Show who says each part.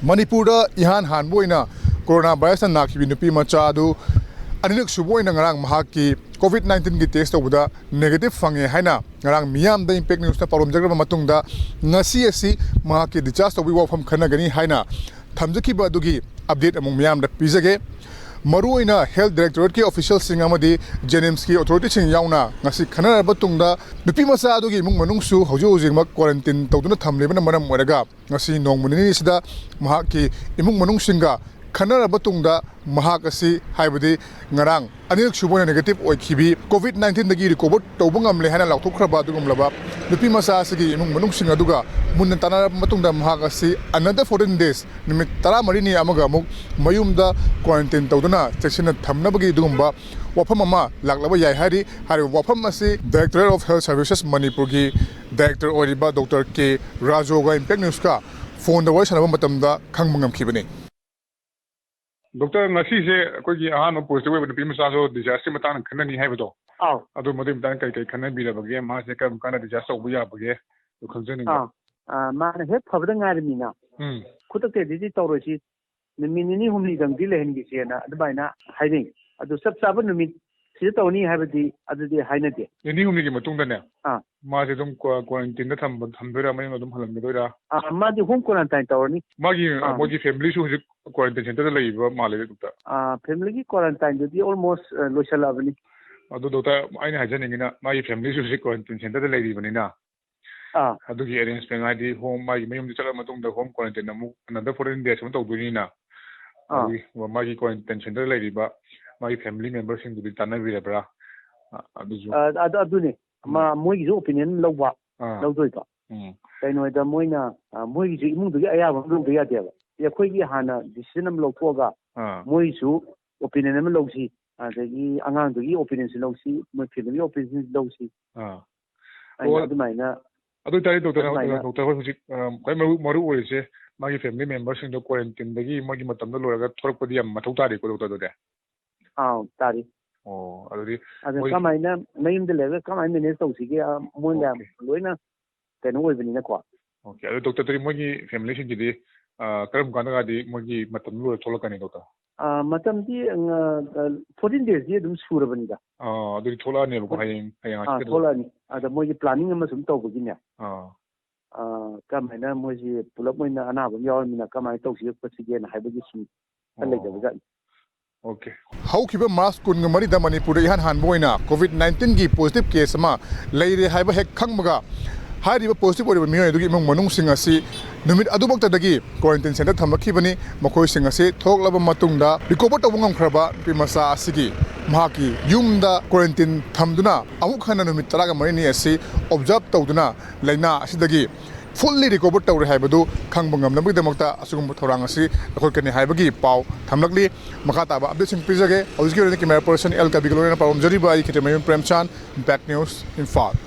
Speaker 1: Manipurda ihan hanboina coronavirus na nakhibi nupi macha adu aninak suboina ngarang mahaki COVID-19 gi test tawda negative fange haina ngarang miyam da impact news na parom jagraba matungda ngasi asi mahaki discharge tawbi wafam khanagani haina thamjaki ba dugi update among miyam da pizage Maruina Health Directorate ki official singamadi Jenims ki authority sing yauna ngasi khana batungda nupi masa adugi mung manungsu hojo hojingmak quarantine tawduna thamlebana maram waraga ngasi nongmunini sida mahaki imung manungsinga khana batungda mahakasi haibadi ngarang anik subona negative oikhibi COVID-19 dagi recover tawbungam lehana lauthokraba dugum laba nupi masa asigi imung manungsinga duga munna tana matungda mahakasi another 14 days nimit tara marini amaga amuk mayumda quarantine tawduna cheksina thamnabagi dugumba wafam ama laklaba yai hari hari wafam asi Director of Health Services Manipur gi Director oriba Dr. K Rajoga impact news ka phone da wari sanaba matamda khangmangam khibani
Speaker 2: Doctor ngasi se akogi ahano post we nupi masa so disaster matang khanani haibado adu modi matang kai khanan bi labage ma se kam kana disaster obu ya bage to khangjani
Speaker 3: ma na he phabda ngarmina khutak te tawrosi nimini humli dang dilen gi sena adbaina haiding adu sab sab numit si tawni haibadi adudi hainade
Speaker 2: ni humli gi matung dane ma se dum quarantine da thambira mai dum halamgedoira
Speaker 3: ma di home quarantine tawni
Speaker 2: magi family su quarantine center da leiba male doctor
Speaker 3: family gi quarantine di almost loisalabani
Speaker 2: adu doctor aina hajaningina magi family su quarantine center da leibani adugi arrangement adi home magi mayum chala matung da home quarantine amu another 14 days am tawduni na magi quarantine center da leiba magi family members sing du tanna birabra
Speaker 3: aduni ma moigi opinion lawwa lawdoiba kaino da moina moigi imung du ayaba lawdo yadeba yakhoi hana decision am lawthoga moisu opinion am lawsi adagi angang du opinion si lawsi mo family opinion lawsi adumina
Speaker 2: adu tari doctor hojik kai maru oise magi family members sing do quarantine dagi magi matam da loraga thorpadi yam mathau tari ko doctor de
Speaker 3: tari
Speaker 2: adudi
Speaker 3: kamaina mayim de lega kamai manage tawsige moina loina keno oibani ko
Speaker 2: okay adu doctor tari magi family sing di karam kana di magi matam lo tholakani doctor
Speaker 3: matam di 14 days di dum surabani da
Speaker 2: adu tholani ko hayang
Speaker 3: tholani ada mogi planning ama sum tawbugine kamaina mogi pulap moina anabam yawmina kamai tawsige pasige na haibagi sum lejabaga
Speaker 1: Okay. How kiba mask kun ngamari da Manipur ihan hanboina COVID-19 gi positive case ma leire haiba hek khangmaga hariba positive ori mi adugi mong manung singa si numit adubak dagi quarantine center thamaki bani makoi singa si thoklaba matungda recover tawungam khraba pimasa asigi mahaki yumda quarantine thamduna amuk khana numit taraga marini asi observe tawduna laina asidagi fully recover tawre haibadu khangbangam nambi damakta asugum thorang asi akhoi kani haibagi pau thamlakli makata ba update sing pizage auski camera person el kabigolona parom jari ba ikite mayun premchan back news in far